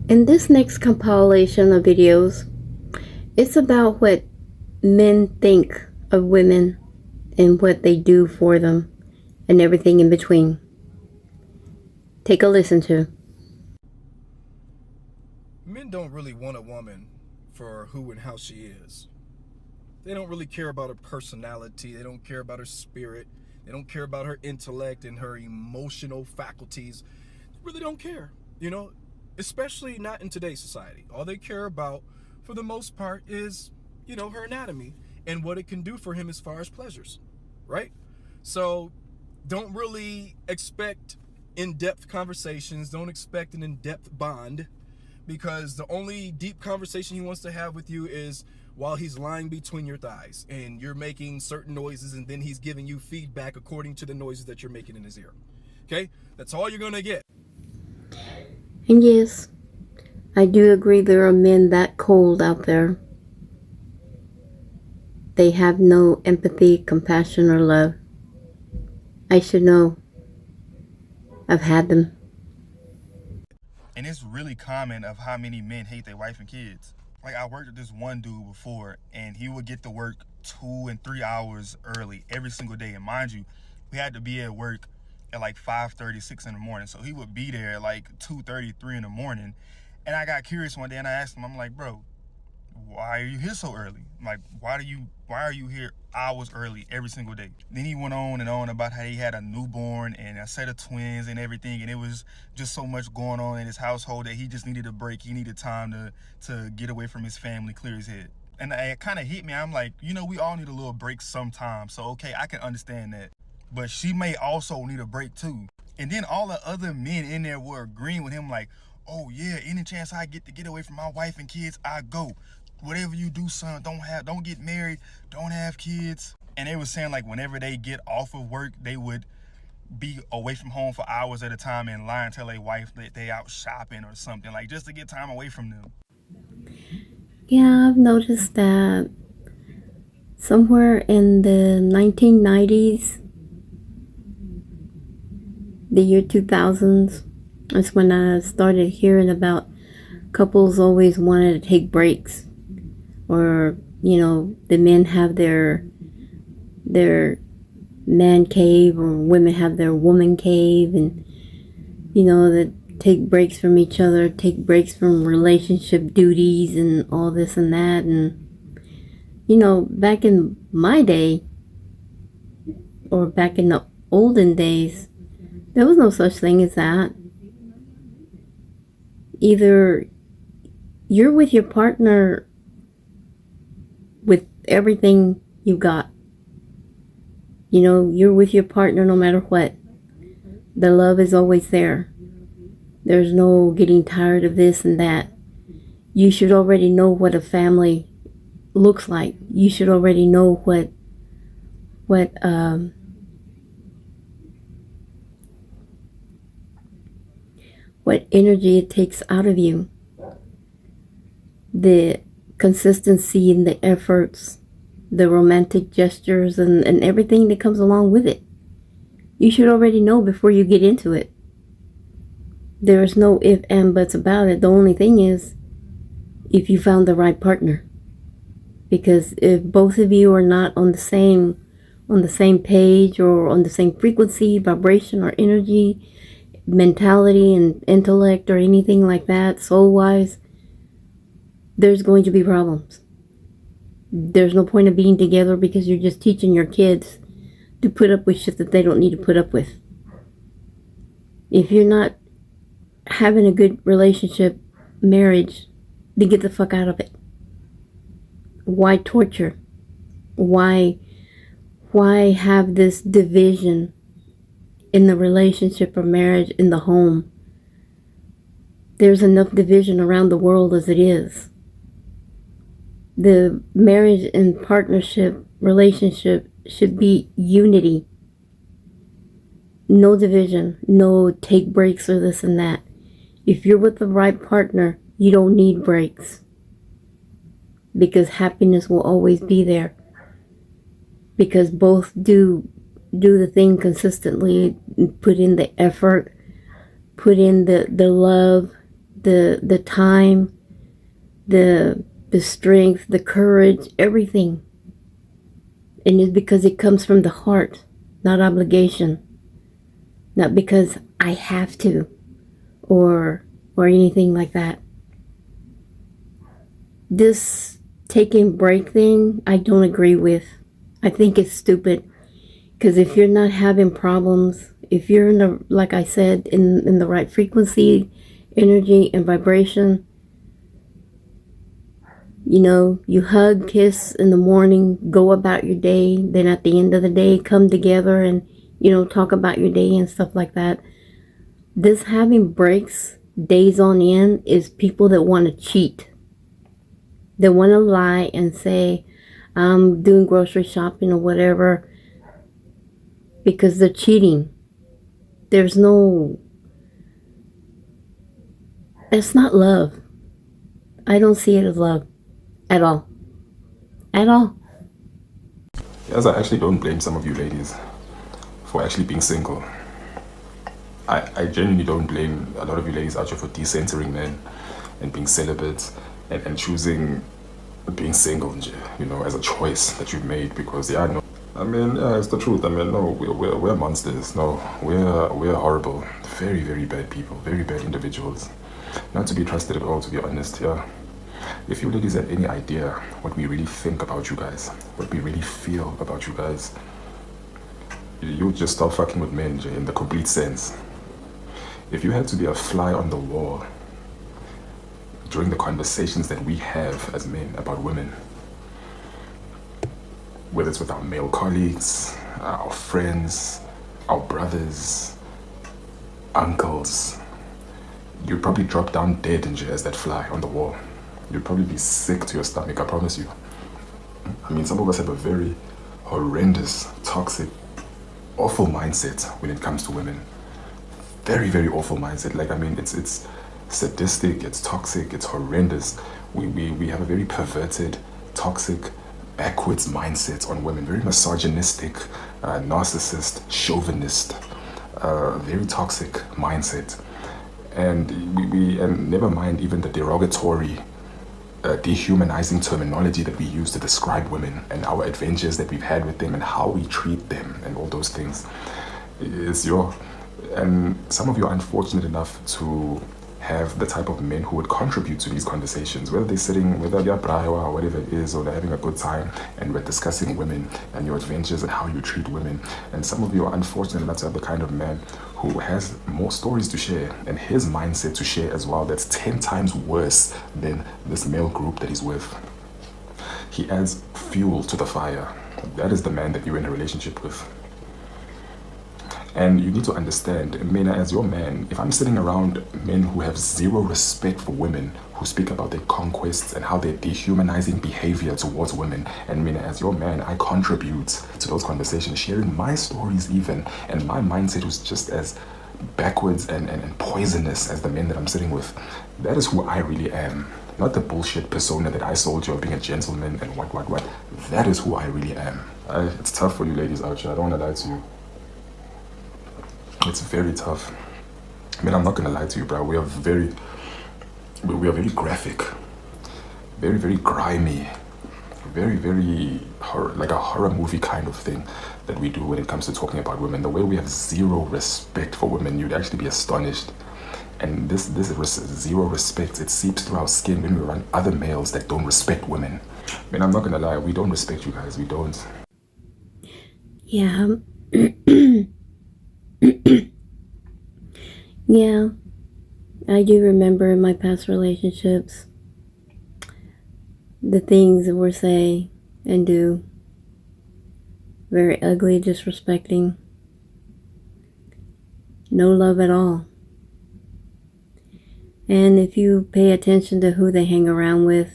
In this next compilation of videos, it's about what men think of women and what they do for them and everything in between. Take a listen to. Men don't really want a woman for who and how she is. They don't really care about her personality. They don't care about her spirit. They don't care about her intellect and her emotional faculties. They really don't care, especially not in today's society. All they care about, for the most part, is, her anatomy and what it can do for him as far as pleasures, right? So don't really expect in-depth conversations. Don't expect an in-depth bond, because the only deep conversation he wants to have with you is while he's lying between your thighs and you're making certain noises, and then he's giving you feedback according to the noises that you're making in his ear. Okay? That's all you're going to get. And yes, I do agree there are men that cold out there. They have no empathy, compassion, or love. I should know. I've had them. And it's really common of how many men hate their wife and kids. Like, I worked with this one dude before, and he would get to work 2 and 3 hours early every single day. And mind you, we had to be at work at like 5:30, 6 in the morning. So he would be there at like 2:30, 3 in the morning. And I got curious one day and I asked him, I'm like, bro, why are you here so early? Like, why are you here hours early every single day? Then he went on and on about how he had a newborn and a set of twins and everything, and it was just so much going on in his household that he just needed a break. He needed time to get away from his family, clear his head. And it kind of hit me. I'm like, we all need a little break sometimes. So okay, I can understand that, but she may also need a break too. And then all the other men in there were agreeing with him, like, oh yeah, any chance I get to get away from my wife and kids, I go. Whatever you do, son, don't get married, don't have kids. And they were saying, like, whenever they get off of work, they would be away from home for hours at a time and lie and tell their wife that they out shopping or something, like, just to get time away from them. Yeah, I've noticed that somewhere in the 1990s, the year 2000s, that's when I started hearing about couples always wanted to take breaks. Or, the men have their man cave, or women have their woman cave, and, that take breaks from each other, take breaks from relationship duties and all this and that. And, back in my day, or back in the olden days, there was no such thing as that. Either you're with your partner with everything you got. You're with your partner no matter what. The love is always there. There's no getting tired of this and that. You should already know what a family looks like. You should already know what energy it takes out of you. The consistency and the efforts, the romantic gestures, and everything that comes along with it. You should already know before you get into it. There's no if and buts about it. The only thing is, if you found the right partner. Because if both of you are not on the same page, or on the same frequency, vibration, or energy, mentality and intellect, or anything like that, soul-wise, there's going to be problems. There's no point of being together, because you're just teaching your kids to put up with shit that they don't need to put up with. If you're not having a good relationship, marriage, then get the fuck out of it. Why torture? Why have this division in the relationship or marriage, in the home? There's enough division around the world as it is. The marriage and partnership relationship should be unity. No division, no take breaks or this and that. If you're with the right partner, you don't need breaks. Because happiness will always be there. Because both do the thing consistently, put in the effort, put in the love, the time, the strength, the courage, everything. And it's because it comes from the heart, not obligation. Not because I have to or anything like that. This taking break thing, I don't agree with. I think it's stupid. Because if you're not having problems, if you're in the, like I said, in the right frequency, energy, and vibration, you know, you hug, kiss in the morning, go about your day, then at the end of the day, come together and, you know, talk about your day and stuff like that. This having breaks days on end is people that want to cheat. They want to lie and say, I'm doing grocery shopping or whatever, because they're cheating. There's no, it's not love. I don't see it as love at all. At all. Yes, I actually don't blame some of you ladies for actually being single. I genuinely don't blame a lot of you ladies out here for decentering men and being celibate and choosing being single, you know, as a choice that you've made, because no, I mean, yeah, it's the truth. I mean, no, we're monsters. No, we're horrible, very, very bad people, very bad individuals, not to be trusted at all, to be honest. Yeah, if you ladies had any idea what we really think about you guys, what we really feel about you guys, you would just stop fucking with men in the complete sense. If you had to be a fly on the wall during the conversations that we have as men about women, whether it's with our male colleagues, our friends, our brothers, uncles, you'd probably drop down dead as that fly on the wall. You'd probably be sick to your stomach, I promise you. I mean, some of us have a very horrendous, toxic, awful mindset when it comes to women. Very, very awful mindset. Like, I mean, it's sadistic, it's toxic, it's horrendous. We have a very perverted, toxic, backwards mindset on women. Very misogynistic, narcissist, chauvinist, very toxic mindset. And and never mind even the derogatory, dehumanizing terminology that we use to describe women and our adventures that we've had with them and how we treat them and all those things. And some of you are unfortunate enough to have the type of men who would contribute to these conversations, whether they're sitting, whether they're braaiwa or whatever it is, or they're having a good time and we're discussing women and your adventures and how you treat women. And some of you are unfortunate enough to have the kind of man who has more stories to share and his mindset to share as well that's 10 times worse than this male group that he's with. He adds fuel to the fire. That is the man that you're in a relationship with. And you need to understand, Mena, as your man, if I'm sitting around men who have zero respect for women, who speak about their conquests and how they're dehumanizing behavior towards women, and Mena, as your man, I contribute to those conversations, sharing my stories even, and my mindset was just as backwards and poisonous as the men that I'm sitting with. That is who I really am. Not the bullshit persona that I sold you of being a gentleman and what. That is who I really am. It's tough for you ladies out here, I don't want to lie to you. It's very tough. I mean, I'm not gonna lie to you, bro. We are very graphic, very, very grimy, very, very like a horror movie kind of thing that we do when it comes to talking about women. The way we have zero respect for women, you'd actually be astonished. And this zero respect, it seeps through our skin when we run other males that don't respect women. I mean, I'm not gonna lie, we don't respect you guys. We don't. Yeah. Yeah, I do remember in my past relationships the things that were say and do. Very ugly, disrespecting. No love at all. And if you pay attention to who they hang around with,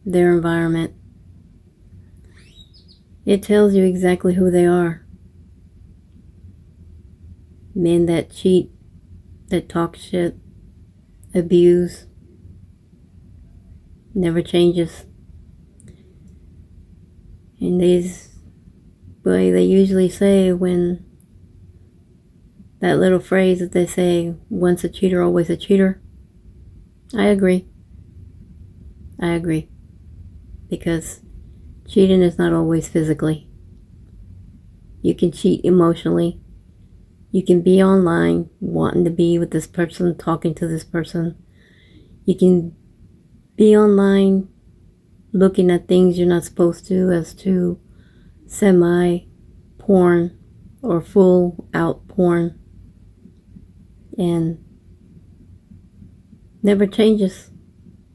their environment, it tells you exactly who they are. Men that cheat, that talk shit, abuse, never changes. And they usually say, when that little phrase that they say, once a cheater, always a cheater, I agree. I agree. Because cheating is not always physically. You can cheat emotionally. You can be online wanting to be with this person, talking to this person. You can be online looking at things you're not supposed to, as to semi-porn or full-out porn. And never changes.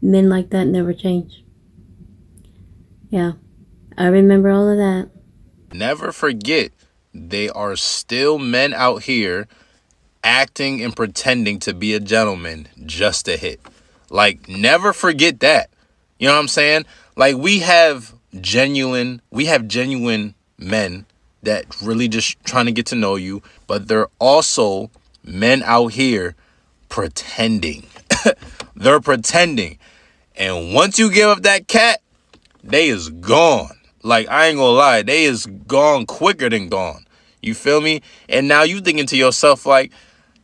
Men like that never change. Yeah, I remember all of that. Never forget, they are still men out here acting and pretending to be a gentleman just to hit. Like, never forget that. You know what I'm saying? Like, we have genuine men that really just trying to get to know you, but they're also men out here pretending. They're pretending. And once you give up that cat, they is gone. Like, I ain't gonna lie, they is gone quicker than gone. You feel me? And now you thinking to yourself, like,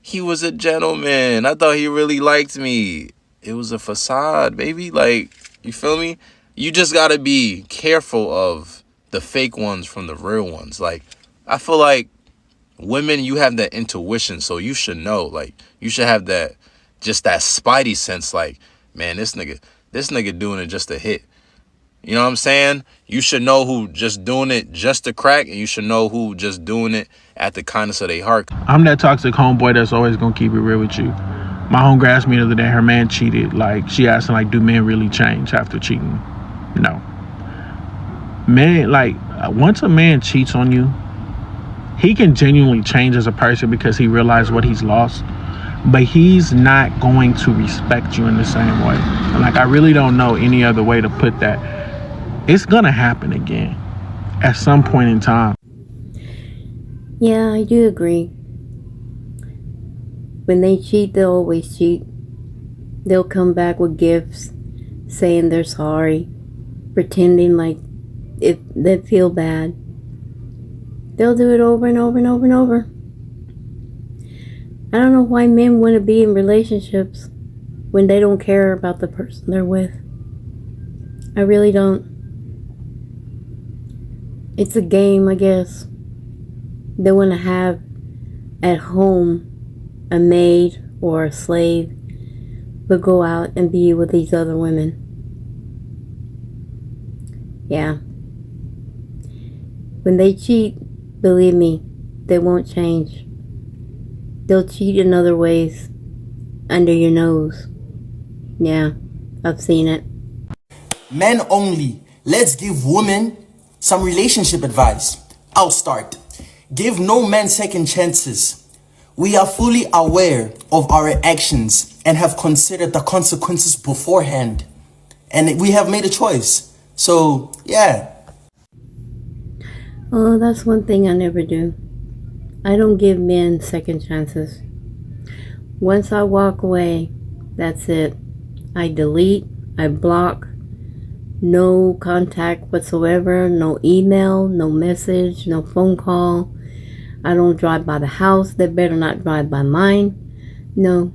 he was a gentleman. I thought he really liked me. It was a facade, baby. Like, you feel me? You just gotta be careful of the fake ones from the real ones. Like, I feel like women, you have that intuition, so you should know. Like, you should have that, just that spidey sense. Like, man, this nigga doing it just to hit. You know what I'm saying? You should know who just doing it just to crack, and you should know who just doing it at the kindness of their heart. I'm that toxic homeboy that's always gonna keep it real with you. My homegirl asked me the other day, her man cheated. Like, she asked him, like, do men really change after cheating? No. Men, like, once a man cheats on you, he can genuinely change as a person because he realized what he's lost. But he's not going to respect you in the same way. And, like, I really don't know any other way to put that. It's gonna happen again at some point in time. Yeah, I do agree. When they cheat, they'll always cheat. They'll come back with gifts, saying they're sorry, pretending like if they feel bad. They'll do it over and over and over and over. I don't know why men want to be in relationships when they don't care about the person they're with. I really don't. It's a game, I guess. They want to have at home a maid or a slave, but go out and be with these other women. Yeah. When they cheat, believe me, they won't change. They'll cheat in other ways, under your nose. Yeah, I've seen it. Men only. Let's give women some relationship advice. I'll start. Give no man second chances. We are fully aware of our actions and have considered the consequences beforehand. And we have made a choice. So, yeah. Oh, that's one thing I never do. I don't give men second chances. Once I walk away, that's it. I delete, I block. No contact whatsoever, no email, no message, no phone call. I don't drive by the house. They better not drive by mine. No,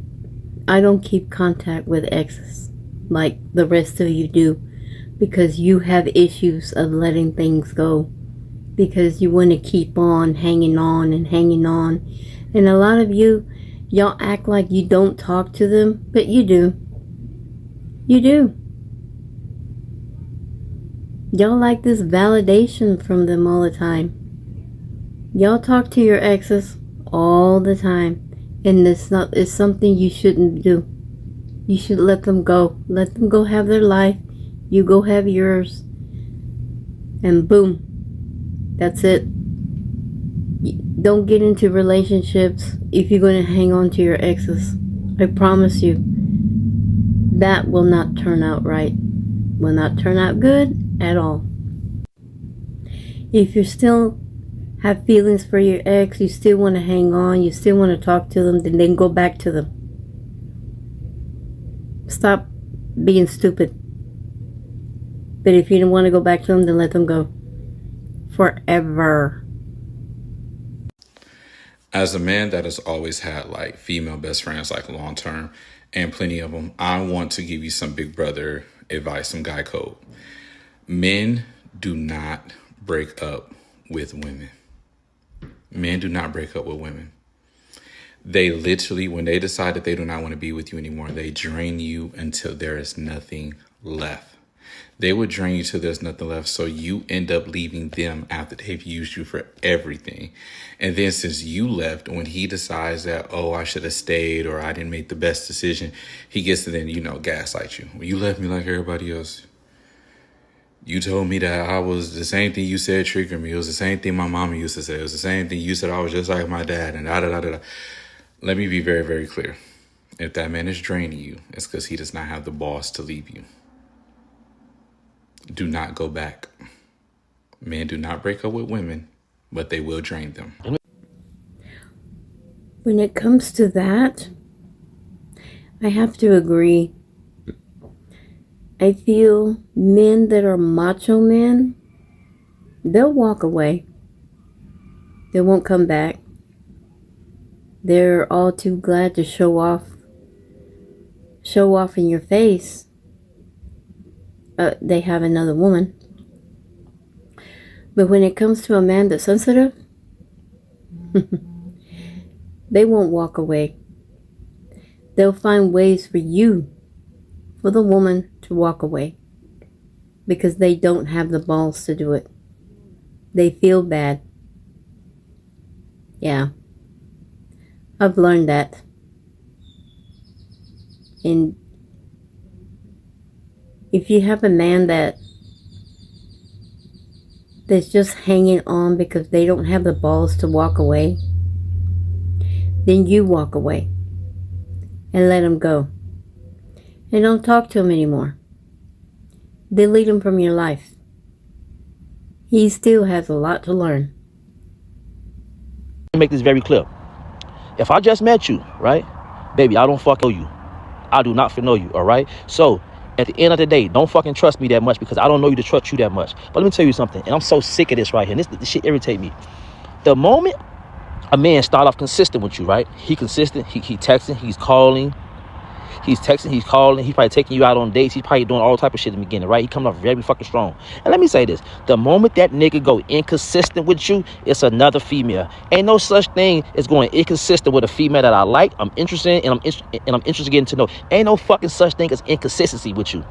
I don't keep contact with exes like the rest of you do, because you have issues of letting things go, because you want to keep on hanging on and hanging on. And a lot of y'all act like you don't talk to them, but you do. You do. Y'all like this validation from them all the time. Y'all talk to your exes all the time, and it's something you shouldn't do. You should let them go. Let them go have their life. You go have yours. And boom. That's it. Don't get into relationships if you're going to hang on to your exes. I promise you, that will not turn out right. Will not turn out good at all. If you still have feelings for your ex, you still want to hang on, you still want to talk to them, then go back to them. Stop being stupid. But if you don't want to go back to them, then let them go. Forever. As a man that has always had like female best friends, like long term, and plenty of them, I want to give you some big brother advice, some guy code. Men do not break up with women. Men do not break up with women. They literally, when they decide that they do not want to be with you anymore, they drain you until there is nothing left. They will drain you till there's nothing left. So you end up leaving them after they've used you for everything. And then since you left, when he decides that, oh, I should have stayed or I didn't make the best decision, he gets to then, gaslight you. Well, you left me like everybody else. You told me that I was the same thing you said triggered me. It was the same thing my mama used to say. It was the same thing you said I was just like my dad and da-da-da-da-da. Let me be very, very clear. If that man is draining you, it's because he does not have the balls to leave you. Do not go back. Men do not break up with women, but they will drain them. When it comes to that, I have to agree. I feel men that are macho men, they'll walk away. They won't come back. They're all too glad to show off in your face. They have another woman. But when it comes to a man that's sensitive, they won't walk away. They'll find ways for you, for the woman, to walk away. Because they don't have the balls to do it. They feel bad. Yeah. I've learned that. And if you have a man that's just hanging on because they don't have the balls to walk away, then you walk away and let him go. And don't talk to him anymore. Delete him from your life. He still has a lot to learn. Make this very clear. If I just met you, right, baby, I don't fucking know you. I do not know you, all right? So at the end of the day, don't fucking trust me that much because I don't know you to trust you that much. But let me tell you something, and I'm so sick of this right here. And this shit irritate me. The moment a man start off consistent with you, right? He consistent. He texting. He's calling. He's texting. He's calling. He's probably taking you out on dates. He's probably doing all type of shit in the beginning, right? He coming off very fucking strong. And let me say this: the moment that nigga go inconsistent with you, it's another female. Ain't no such thing as going inconsistent with a female that I like, I'm interested in, and I'm interested in getting to know. Ain't no fucking such thing as inconsistency with you.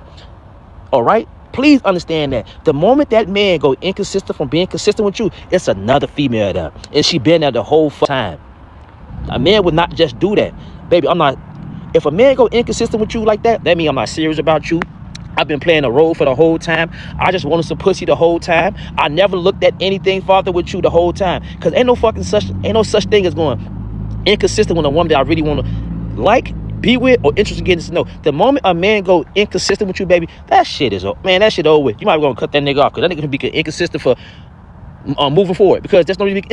All right? Please understand that. The moment that man go inconsistent from being consistent with you, it's another female there. And she been there the whole time. A man would not just do that. Baby, I'm not. If a man go inconsistent with you like that, that means I'm not serious about you. I've been playing a role for the whole time. I just wanted some pussy the whole time. I never looked at anything farther with you the whole time. Cause ain't no such thing as going inconsistent with a woman that I really want to like, be with, or interested in getting to know. The moment a man go inconsistent with you, baby, that shit over with. You might be gonna cut that nigga off, cause that nigga can be inconsistent for moving forward, because that's not really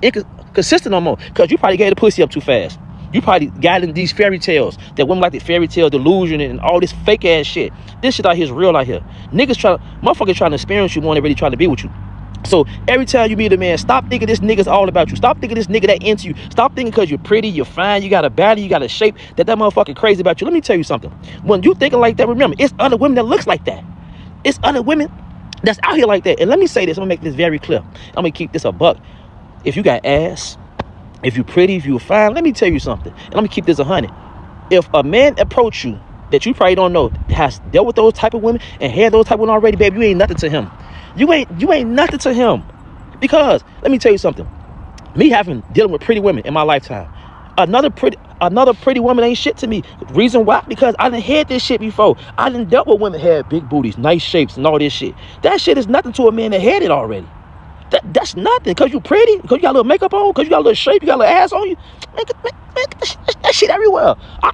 inconsistent no more. Cause you probably gave the pussy up too fast. You probably got in these fairy tales that women like the fairy tale delusion and all this fake ass shit. This shit out here is real out here. Motherfuckers trying to experience you more than really trying to be with you. So every time you meet a man, stop thinking this nigga's all about you. Stop thinking this nigga that into you. Stop thinking because you're pretty, you're fine, you got a body, you got a shape, that motherfucker crazy about you. Let me tell you something. When you thinking like that, remember, it's other women that looks like that. It's other women that's out here like that. And let me say this, I'm gonna make this very clear. I'm gonna keep this a buck. If you got ass, if you pretty, if you fine, let me tell you something. And I'm gonna keep this 100. If a man approach you that you probably don't know has dealt with those type of women and had those type of women already, baby, you ain't nothing to him. You ain't nothing to him. Because let me tell you something. Me dealing with pretty women in my lifetime, another pretty woman ain't shit to me. Reason why? Because I done had this shit before. I done dealt with women had big booties, nice shapes, and all this shit. That shit is nothing to a man that had it already. That's nothing. Because you pretty, because you got a little makeup on, because you got a little shape, you got a little ass on you. Man, that shit everywhere. I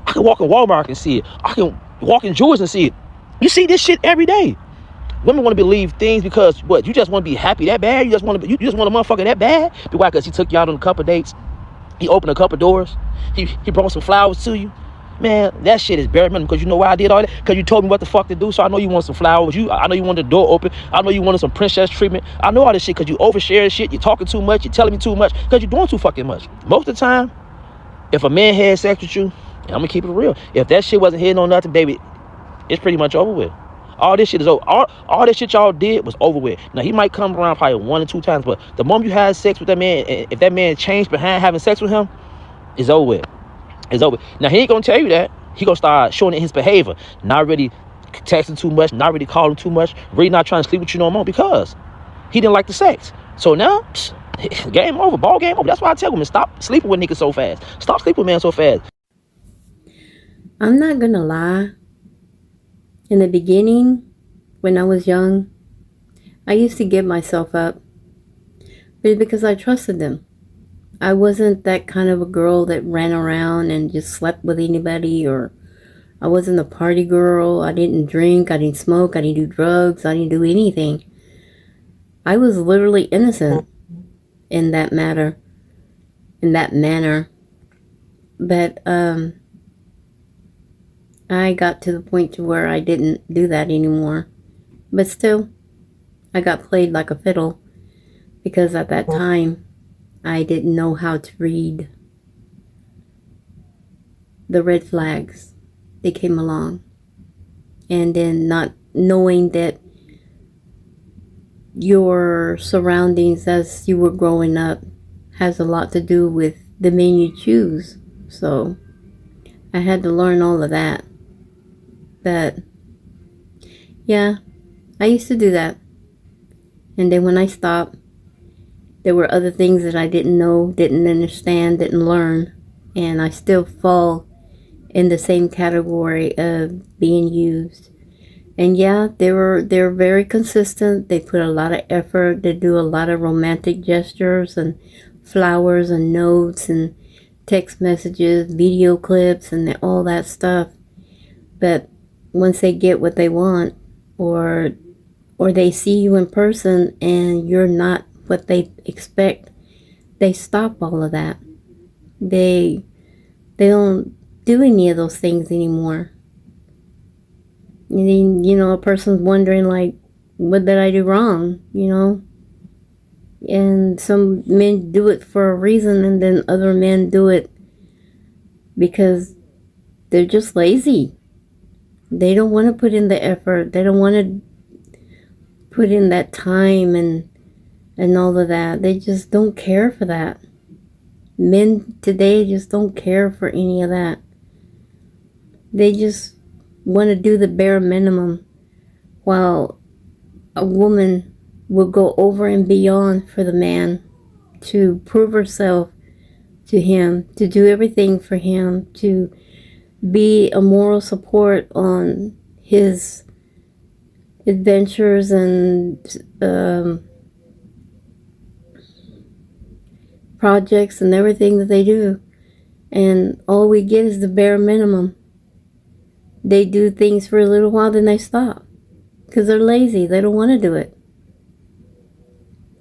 can walk in Walmart and see it. I can walk in Jewelers and see it. You see this shit every day. Women want to believe things because what? You just want to be happy that bad? You just want a motherfucker that bad? Why? Because he took you out on a couple dates. He opened a couple doors. He brought some flowers to you. Man, that shit is bare minimum. Because you know why I did all that? Because you told me what the fuck to do. So I know you want some flowers. I know you wanted the door open. I know you wanted some princess treatment. I know all this shit because you overshare shit. You're talking too much. You're telling me too much. Because you're doing too fucking much. Most of the time, if a man had sex with you And I'm gonna keep it real. If that shit wasn't hitting on nothing, baby, it's pretty much over with. All this shit is over. All this shit y'all did was over with. Now, he might come around probably 1 or 2 times, but the moment you had sex with that man, if that man changed behind having sex with him, it's over with. It's over. Now, he ain't gonna tell you that. He gonna start showing it his behavior. Not really texting too much, not really calling too much, really not trying to sleep with you no more because he didn't like the sex. So now, game over, ball game over. That's why I tell women, stop sleeping with niggas so fast. Stop sleeping with men so fast. I'm not gonna lie. In the beginning, when I was young, I used to give myself up. But it's because I trusted them. I wasn't that kind of a girl that ran around and just slept with anybody, or I wasn't a party girl. I didn't drink, I didn't smoke, I didn't do drugs, I didn't do anything. I was literally innocent in that manner. But I got to the point to where I didn't do that anymore. But still, I got played like a fiddle because at that time, I didn't know how to read the red flags. They came along. And then not knowing that your surroundings as you were growing up has a lot to do with the men you choose. So I had to learn all of that. But yeah, I used to do that. And then when I stopped, there were other things that I didn't know, didn't understand, didn't learn. And I still fall in the same category of being used. And yeah, they're very consistent. They put a lot of effort. They do a lot of romantic gestures and flowers and notes and text messages, video clips, and all that stuff. But once they get what they want, or they see you in person and you're not what they expect, they stop all of that. They don't do any of those things anymore. And then, a person's wondering, like, what did I do wrong, And some men do it for a reason, and then other men do it because they're just lazy. They don't want to put in the effort. They don't want to put in that time and all of that. They just don't care for that. Men today just don't care for any of that. They just want to do the bare minimum, while a woman will go over and beyond for the man to prove herself to him, to do everything for him, to be a moral support on his adventures and projects and everything that they do. And all we get is the bare minimum. They do things for a little while, then they stop because they're lazy. They don't want to do it.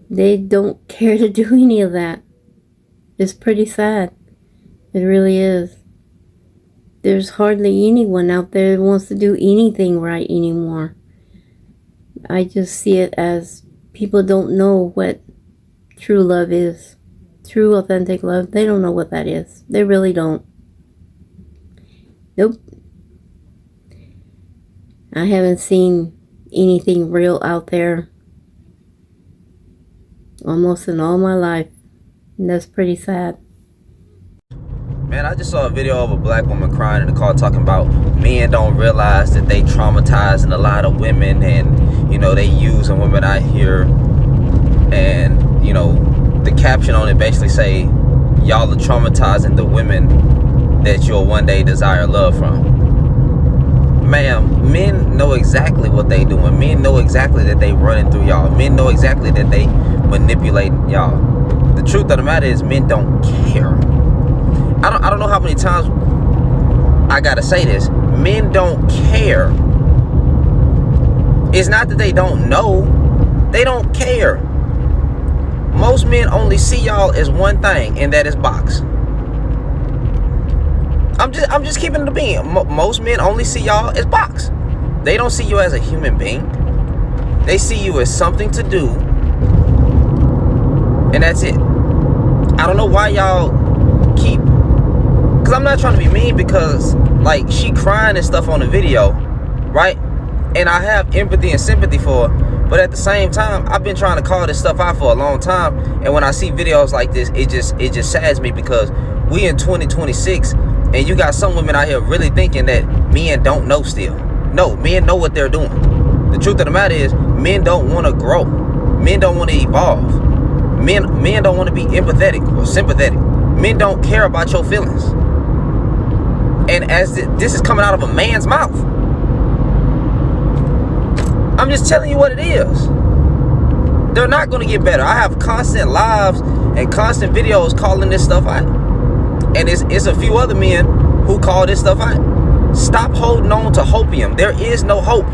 They don't care to do any of that. It's pretty sad. It really is. There's hardly anyone out there that wants to do anything right anymore. I just see it as people don't know what true love is. True, authentic love. They don't know what that is. They really don't. Nope. I haven't seen anything real out there almost in all my life. And that's pretty sad. Man, I just saw a video of a black woman crying in the car talking about men don't realize that they traumatizing a lot of women, and they using women out here. And the caption on it basically say, y'all are traumatizing the women that you'll one day desire love from. Ma'am, men know exactly what they doing. Men know exactly that they running through y'all. Men know exactly that they manipulating y'all. The truth of the matter is, men don't care. I don't know how many times I gotta say this. Men don't care. It's not that they don't know. They don't care. Most men only see y'all as one thing, and that is box. I'm just keeping it a being. Most men only see y'all as box. They don't see you as a human being. They see you as something to do, and that's it. I don't know why y'all keep Because I'm not trying to be mean, because like she crying and stuff on the video, right? And I have empathy and sympathy for her, but at the same time, I've been trying to call this stuff out for a long time. And when I see videos like this, it just saddens me, because we in 2026 and you got some women out here really thinking that men don't know still. No, men know what they're doing. The truth of the matter is, men don't want to grow. Men don't want to evolve. Men don't want to be empathetic or sympathetic. Men don't care about your feelings. And as this is coming out of a man's mouth, I'm just telling you what it is. They're not going to get better. I have constant lives and constant videos calling this stuff out. And it's a few other men who call this stuff out. Stop holding on to hopium. There is no hope.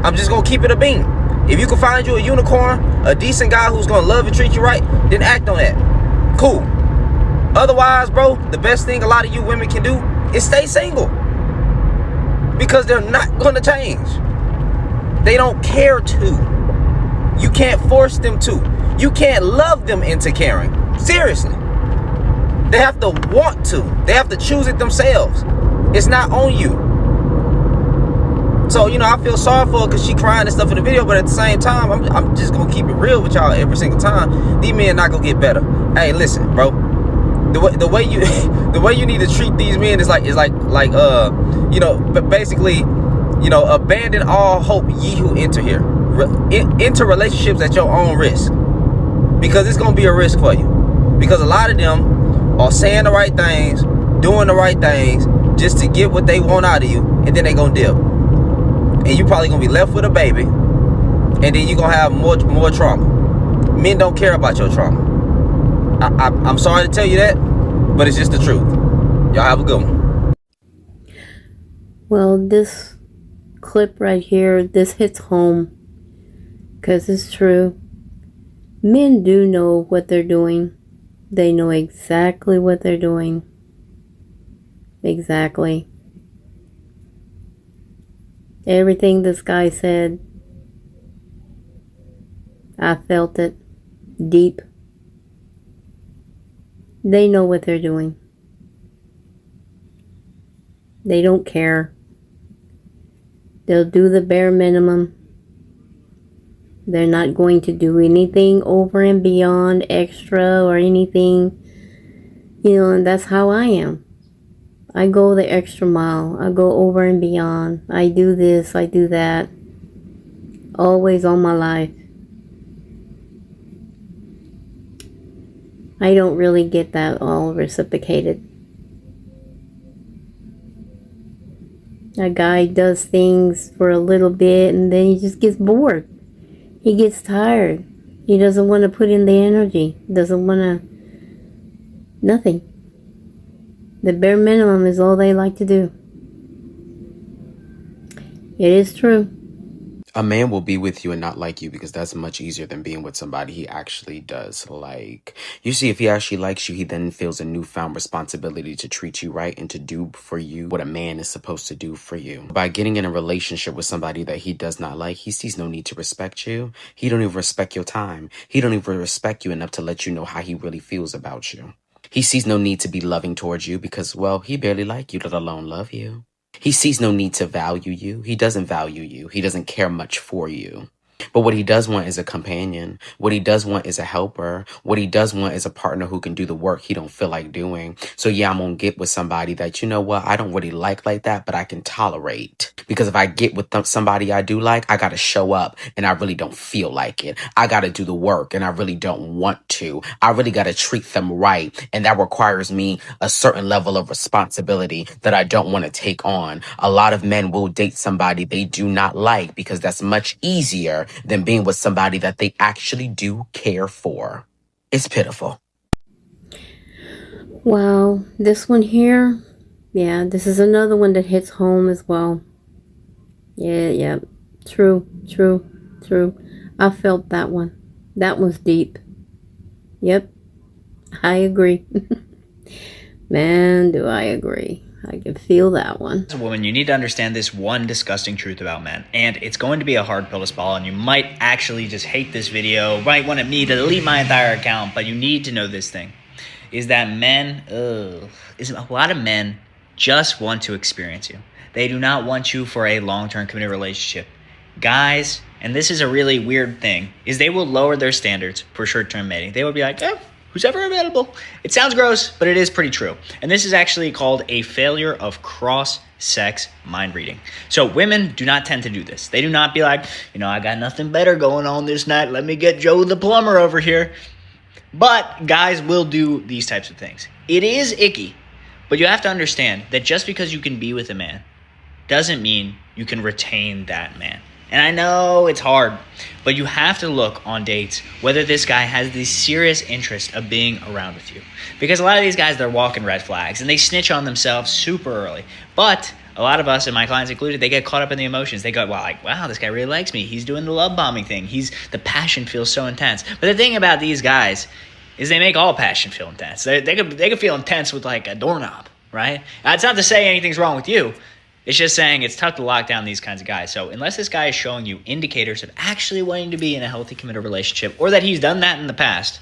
I'm just going to keep it a bean. If you can find you a unicorn, a decent guy who's going to love and treat you right, then act on that. Cool. Otherwise, bro, the best thing a lot of you women can do is stay single. Because they're not going to change. They don't care to. You can't force them to. You can't love them into caring. Seriously. They have to want to. They have to choose it themselves. It's not on you. So, you know, I feel sorry for her because she crying and stuff in the video, but at the same time, I'm just going to keep it real with y'all every single time. These men not going to get better. Hey, listen, bro. The way you the way you need to treat these men is like you know, but basically, you know, abandon all hope, ye who enter here. Enter relationships at your own risk, because it's gonna be a risk for you. Because a lot of them are saying the right things, doing the right things, just to get what they want out of you, and then they gonna dip, and you probably gonna be left with a baby, and then you gonna have more trauma. Men don't care about your trauma. I'm sorry to tell you that, but it's just the truth. Y'all have a good one. Well, this clip right here, this hits home, because it's true. Men do know what they're doing. They know exactly what they're doing. Exactly. Everything this guy said, I felt it deep. They know what they're doing. They don't care. They'll do the bare minimum. They're not going to do anything over and beyond extra or anything. You know, and that's how I am. I go the extra mile. I go over and beyond. I do this, I do that. Always all my life. I don't really get that all reciprocated. A guy does things for a little bit and then he just gets bored. He gets tired. He doesn't want to put in the energy. Doesn't want to... Nothing. The bare minimum is all they like to do. It is true. A man will be with you and not like you, because that's much easier than being with somebody he actually does like. You see, if he actually likes you, he then feels a newfound responsibility to treat you right and to do for you what a man is supposed to do for you. By getting in a relationship with somebody that he does not like, he sees no need to respect you. He don't even respect your time. He don't even respect you enough to let you know how he really feels about you. He sees no need to be loving towards you because, well, he barely like you, let alone love you. He sees no need to value you. He doesn't value you. He doesn't care much for you. But what he does want is a companion. What he does want is a helper. What he does want is a partner who can do the work he don't feel like doing. So yeah, I'm going to get with somebody that, you know what, I don't really like that, but I can tolerate. Because if I get with somebody I do like, I got to show up and I really don't feel like it. I got to do the work and I really don't want to. I really got to treat them right. And that requires me a certain level of responsibility that I don't want to take on. A lot of men will date somebody they do not like because that's much easier than being with somebody that they actually do care for. It's pitiful. Wow, this one here, yeah, this is another one that hits home as well. Yeah, true. I felt that one. That was deep. Yep, I agree. Man, do I agree. I can feel that one. As a woman, you need to understand this one disgusting truth about men, and it's going to be a hard pill to swallow, and you might actually just hate this video, might want me to delete my entire account, but you need to know this thing. is that a lot of men just want to experience you. They do not want you for a long-term committed relationship. Guys, and this is a really weird thing, is they will lower their standards for short-term mating. They will be like, who's ever available? It sounds gross, but it is pretty true. And this is actually called a failure of cross-sex mind reading. So women do not tend to do this. They do not be like, I got nothing better going on this night. Let me get Joe the plumber over here. But guys will do these types of things. It is icky, but you have to understand that just because you can be with a man doesn't mean you can retain that man. And I know it's hard, but you have to look on dates whether this guy has the serious interest of being around with you. Because a lot of these guys, they're walking red flags and they snitch on themselves super early. But a lot of us, and my clients included, they get caught up in the emotions. They go, wow, this guy really likes me. He's doing the love bombing thing. The passion feels so intense. But the thing about these guys is they make all passion feel intense. They could feel intense with like a doorknob, right? That's not to say anything's wrong with you. It's just saying it's tough to lock down these kinds of guys. So unless this guy is showing you indicators of actually wanting to be in a healthy, committed relationship, or that he's done that in the past,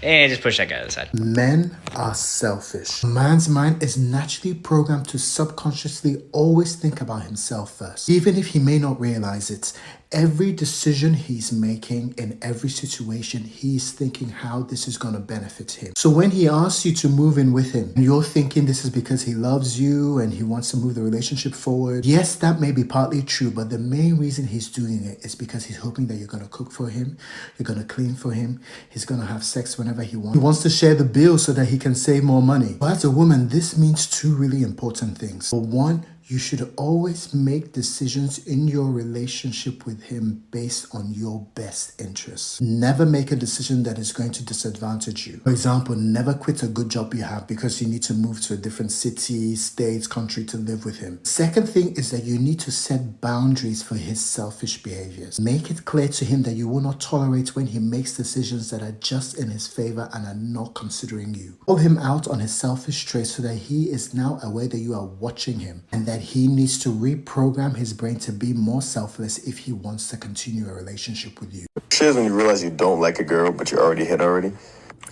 just push that guy to the side. Men are selfish. A man's mind is naturally programmed to subconsciously always think about himself first. Even if he may not realize it, every decision he's making in every situation, he's thinking how this is going to benefit him. So when he asks you to move in with him, and you're thinking this is because he loves you and he wants to move the relationship forward, yes, that may be partly true, but the main reason he's doing it is because he's hoping that you're going to cook for him, you're going to clean for him, he's going to have sex whenever he wants. He wants to share the bill so that he can save more money. But as a woman, this means two really important things. For one, you should always make decisions in your relationship with him based on your best interests. Never make a decision that is going to disadvantage you. For example, never quit a good job you have because you need to move to a different city, state, country to live with him. Second thing is that you need to set boundaries for his selfish behaviors. Make it clear to him that you will not tolerate when he makes decisions that are just in his favor and are not considering you. Call him out on his selfish traits so that he is now aware that you are watching him and that he needs to reprogram his brain to be more selfless if he wants to continue a relationship with you. Shit, when you realize you don't like a girl, but you already hit already.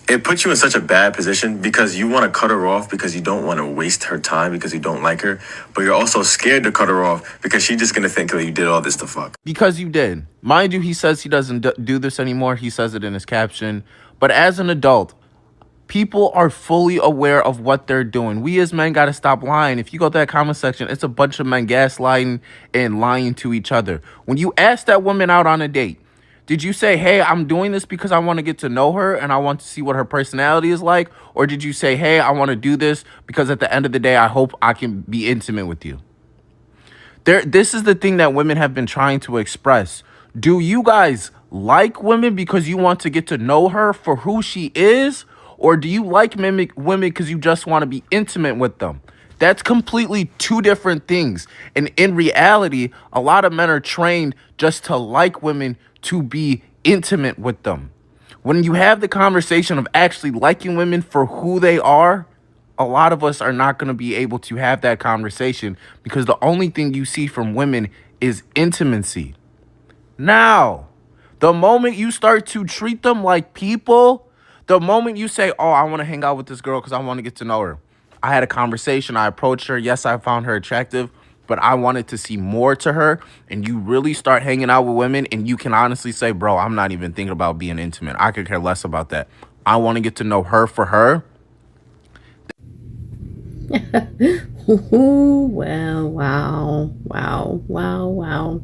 It puts you in such a bad position because you want to cut her off because you don't want to waste her time because you don't like her, but you're also scared to cut her off because she's just going to think that you did all this to fuck. Because you did. Mind you, he says he doesn't do this anymore. He says it in his caption. But as an adult, people are fully aware of what they're doing. We as men got to stop lying. If you go to that comment section, it's a bunch of men gaslighting and lying to each other. When you ask that woman out on a date, did you say, hey, I'm doing this because I want to get to know her and I want to see what her personality is like? Or did you say, hey, I want to do this because at the end of the day, I hope I can be intimate with you? This is the thing that women have been trying to express. Do you guys like women because you want to get to know her for who she is? Or do you like women because you just want to be intimate with them? That's completely two different things. And in reality, a lot of men are trained just to like women to be intimate with them. When you have the conversation of actually liking women for who they are, a lot of us are not going to be able to have that conversation because the only thing you see from women is intimacy. Now, the moment you start to treat them like people, the moment you say, oh, I want to hang out with this girl because I want to get to know her. I had a conversation. I approached her. Yes, I found her attractive, but I wanted to see more to her. And you really start hanging out with women and you can honestly say, bro, I'm not even thinking about being intimate. I could care less about that. I want to get to know her for her. Wow.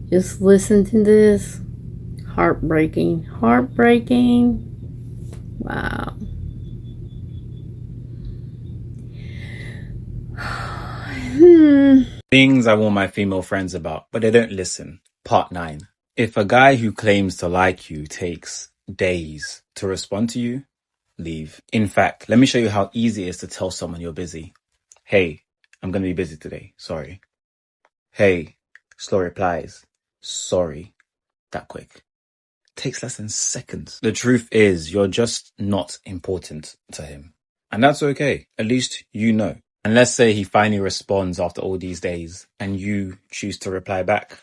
Just listen to this. Heartbreaking. Wow. Things I warn my female friends about, but they don't listen. Part 9. If a guy who claims to like you takes days to respond to you, leave. In fact, let me show you how easy it is to tell someone you're busy. Hey, I'm going to be busy today. Sorry. Hey, slow replies. Sorry. That quick. Takes less than seconds. The truth is, you're just not important to him. And that's okay. At least you know. And let's say he finally responds after all these days and you choose to reply back.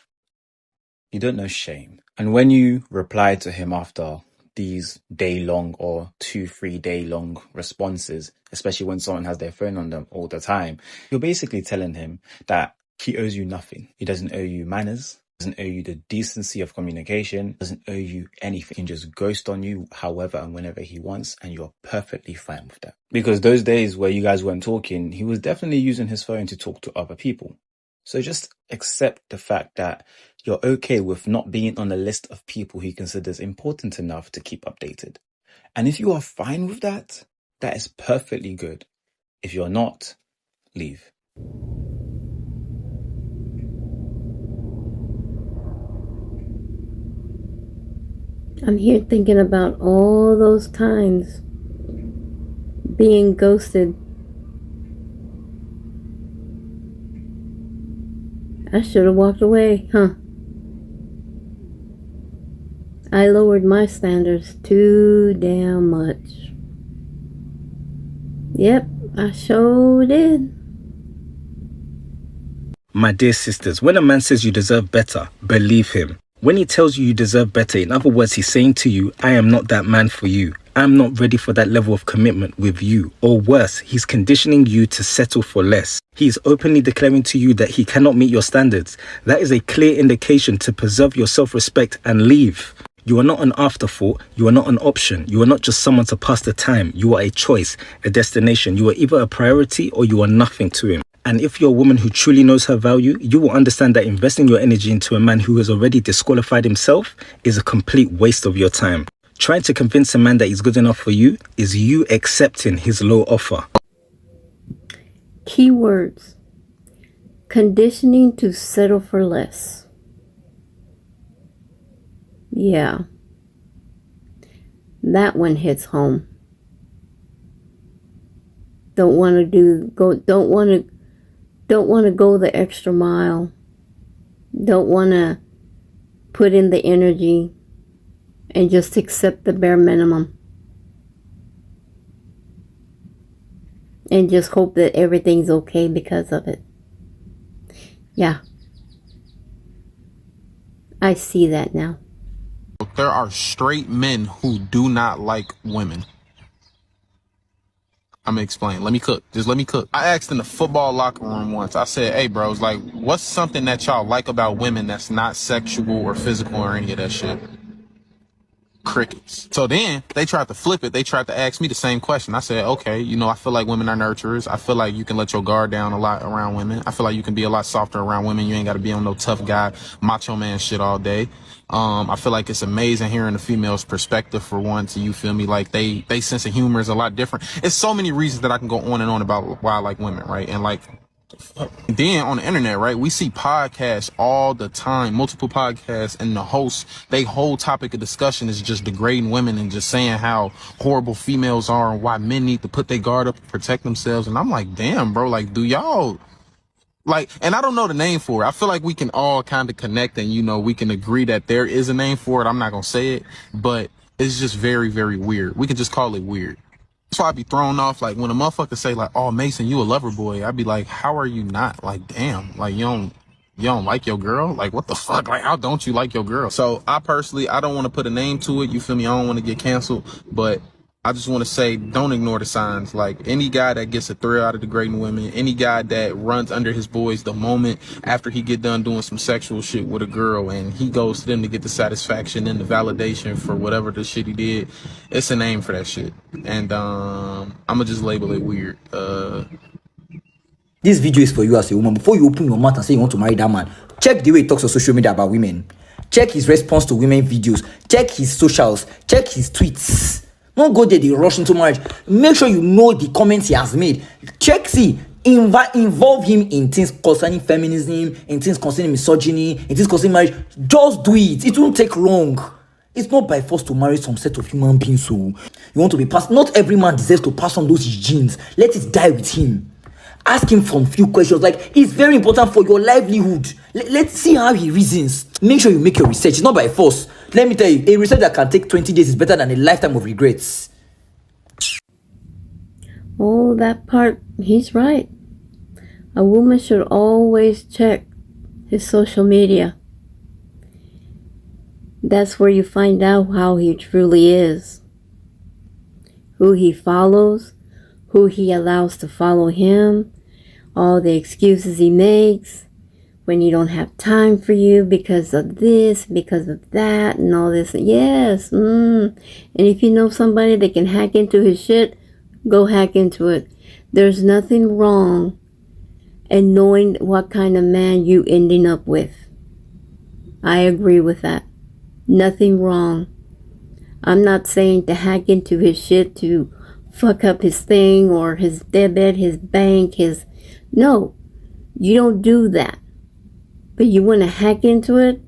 You don't know shame. And when you reply to him after these day-long or 2-3 day-long responses, especially when someone has their phone on them all the time, you're basically telling him that he owes you nothing. He doesn't owe you manners, doesn't owe you the decency of communication, doesn't owe you anything. He can just ghost on you however and whenever he wants, and you're perfectly fine with that. Because those days where you guys weren't talking, he was definitely using his phone to talk to other people. So just accept the fact that you're okay with not being on a list of people he considers important enough to keep updated. And if you are fine with that, that is perfectly good. If you're not, leave. I'm here thinking about all those times being ghosted. I should have walked away, huh? I lowered my standards too damn much. Yep, I sure did. My dear sisters, when a man says you deserve better, believe him. When he tells you deserve better, in other words, he's saying to you, I am not that man for you. I'm not ready for that level of commitment with you. Or worse, he's conditioning you to settle for less. He is openly declaring to you that he cannot meet your standards. That is a clear indication to preserve your self-respect and leave. You are not an afterthought. You are not an option. You are not just someone to pass the time. You are a choice, a destination. You are either a priority or you are nothing to him. And if you're a woman who truly knows her value, you will understand that investing your energy into a man who has already disqualified himself is a complete waste of your time. Trying to convince a man that he's good enough for you is you accepting his low offer. Keywords: conditioning to settle for less. Yeah, that one hits home. Don't want to go the extra mile. Don't want to put in the energy and just accept the bare minimum. And just hope that everything's okay because of it. Yeah. I see that now. There are straight men who do not like women. I'm gonna explain. Let me cook. Just let me cook. I asked in the football locker room once. I said, hey, bros, like, what's something that y'all like about women that's not sexual or physical or any of that shit? Crickets. So then they tried to flip it. They tried to ask me the same question. I said, okay, I feel like women are nurturers. I feel like you can let your guard down a lot around women. I feel like you can be a lot softer around women. You ain't got to be on no tough guy, macho man shit all day. I feel like it's amazing hearing the female's perspective for once. You feel me? Like they sense of humor is a lot different. It's so many reasons that I can go on and on about why I like women, right? And like, then on the internet, right, we see podcasts all the time, multiple podcasts, and the hosts, they whole topic of discussion is just degrading women and just saying how horrible females are and why men need to put their guard up and protect themselves. And I'm like, damn, bro, like, do y'all like, and I don't know the name for it. I feel like we can all kind of connect and, we can agree that there is a name for it. I'm not going to say it, but it's just very, very weird. We can just call it weird. That's why I be thrown off, like, when a motherfucker say, like, oh, Mason, you a lover boy. I'd be like, how are you not? Like, damn, like, you don't like your girl? Like, what the fuck? Like, how don't you like your girl? So, I don't want to put a name to it. You feel me? I don't want to get canceled. But I just want to say, don't ignore the signs. Like, any guy that gets a thrill out of degrading women, any guy that runs under his boys the moment after he get done doing some sexual shit with a girl and he goes to them to get the satisfaction and the validation for whatever the shit he did, it's a name for that shit. And I'm gonna just label it weird. This video is for you as a woman. Before you open your mouth and say you want to marry that man, check the way he talks on social media about women. Check his response to women videos. Check his socials. Check his tweets. Don't go there, they rush into marriage. Make sure you know the comments he has made. Check, involve him in things concerning feminism, in things concerning misogyny, in things concerning marriage. Just do it. It won't take long. It's not by force to marry some set of human beings. So you want to be passed. Not every man deserves to pass on those genes. Let it die with him. Ask him some few questions. Like, it's very important for your livelihood. Let's see how he reasons. Make sure you make your research. It's not by force. Let me tell you, a research that can take 20 days is better than a lifetime of regrets. Oh, that part, he's right. A woman should always check his social media. That's where you find out how he truly is. Who he follows, who he allows to follow him, all the excuses he makes when you don't have time for you because of this, because of that, and all this. Yes. And if you know somebody that can hack into his shit, go hack into it. There's nothing wrong in knowing what kind of man you ending up with. I agree with that. Nothing wrong. I'm not saying to hack into his shit to fuck up his thing or his debit, his bank, his... No, you don't do that. But you want to hack into it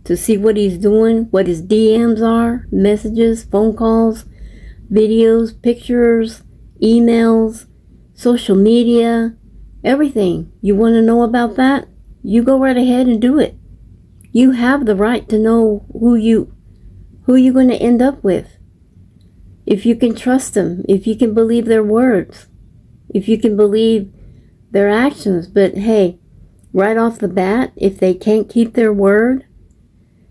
to see what he's doing, what his DMs are, messages, phone calls, videos, pictures, emails, social media, everything. You want to know about that? You go right ahead and do it. You have the right to know who you're going to end up with. If you can trust them, if you can believe their words, if you can believe their actions. But hey, right off the bat, if they can't keep their word,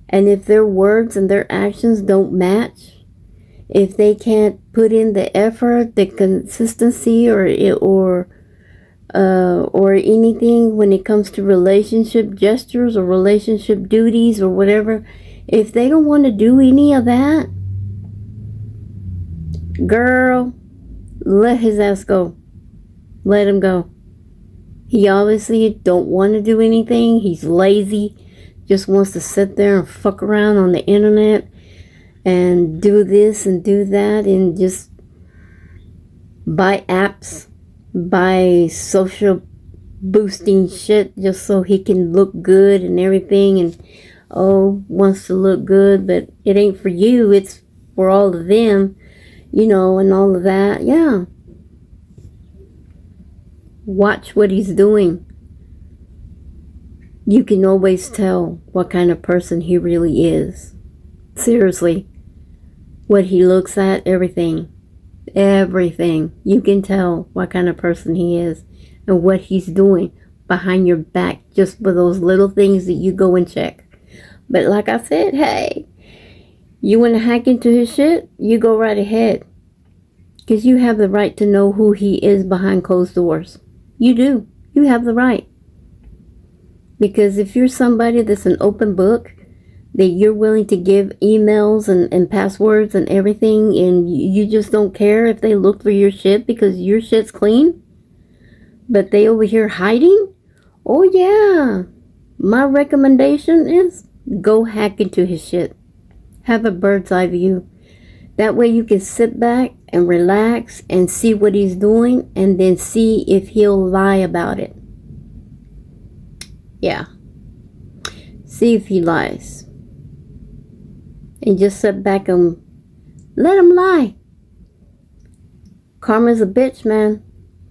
and if their words and their actions don't match, if they can't put in the effort, the consistency, or anything when it comes to relationship gestures or relationship duties or whatever, if they don't want to do any of that, girl, let his ass go. Let him go. He obviously don't want to do anything. He's lazy. Just wants to sit there and fuck around on the internet and do this and do that and just buy apps, buy social boosting shit just so he can look good and everything, and wants to look good, but it ain't for you, it's for all of them, and all of that. Yeah. Watch what he's doing. You can always tell what kind of person he really is. Seriously. What he looks at, everything. Everything. You can tell what kind of person he is and what he's doing behind your back just for those little things that you go and check. But like I said, hey, you want to hack into his shit? You go right ahead. Because you have the right to know who he is behind closed doors. You do. You have the right. Because if you're somebody that's an open book, that you're willing to give emails and passwords and everything, and you just don't care if they look for your shit because your shit's clean, but they over here hiding, oh yeah, my recommendation is go hack into his shit. Have a bird's eye view. That way you can sit back and relax and see what he's doing, and then see if he'll lie about it. Yeah. See if he lies. And just sit back and let him lie. Karma's a bitch, man.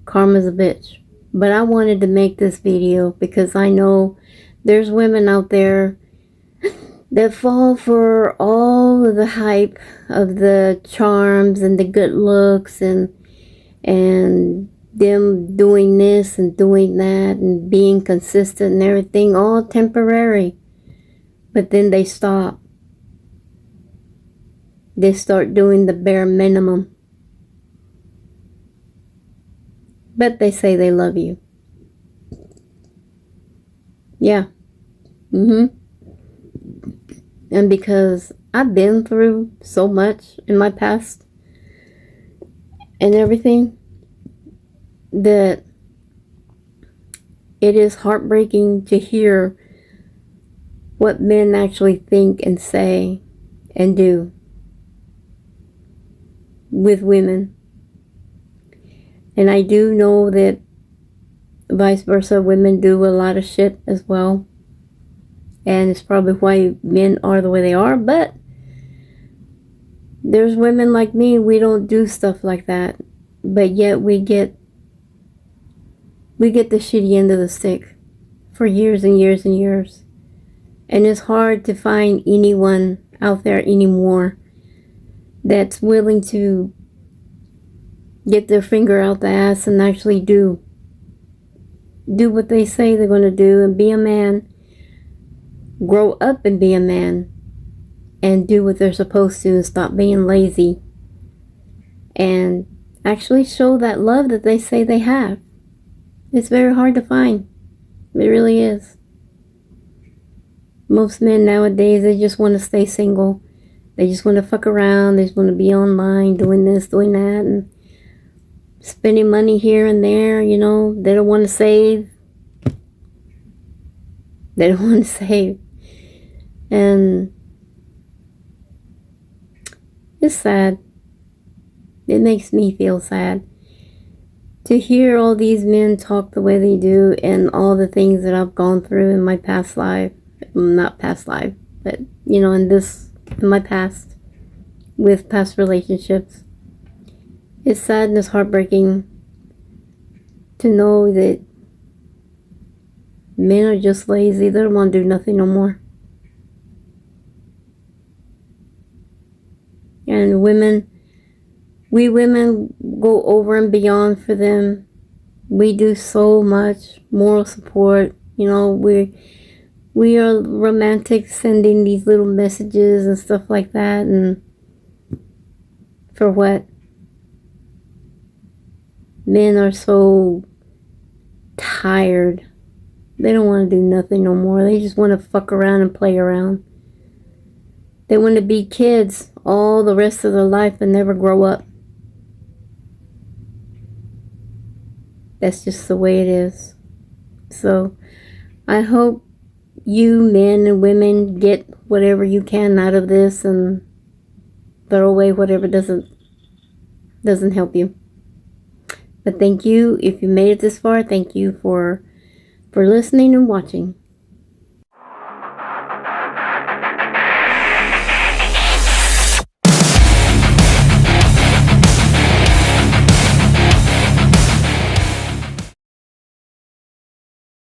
Karma's a bitch. But I wanted to make this video because I know there's women out there that fall for all of the hype of the charms and the good looks and them doing this and doing that and being consistent and everything, all temporary. But then they stop. They start doing the bare minimum. But they say they love you. Yeah. And because I've been through so much in my past and everything, that it is heartbreaking to hear what men actually think and say and do with women. And I do know that vice versa, women do a lot of shit as well. And it's probably why men are the way they are. But there's women like me, we don't do stuff like that. But yet we get the shitty end of the stick for years and years and years. And it's hard to find anyone out there anymore that's willing to get their finger out the ass and actually do what they say they're going to do and be a man. Grow up and be a man. and do what they're supposed to and stop being lazy and actually show that love that they say they have. It's very hard to find. It really is. Most men nowadays, they just want to stay single. They just want to fuck around. They just want to be online doing this, doing that, and spending money here and there, you know. They don't want to save. They don't want to save. And it's sad. It makes me feel sad to hear all these men talk the way they do and all the things that I've gone through in my past life. Not past life, but, you know, in my past, with past relationships. It's sad and it's heartbreaking to know that men are just lazy. They don't want to do nothing no more. And we women go over and beyond for them. We do so much moral support. You know, we are romantic, sending these little messages and stuff like that. And for what? Men are so tired. They don't want to do nothing no more. They just want to fuck around and play around. They want to be kids all the rest of their life and never grow up. That's just the way it is. So I hope you men and women get whatever you can out of this and throw away whatever doesn't help you. But thank you. If you made it this far, thank you for listening and watching.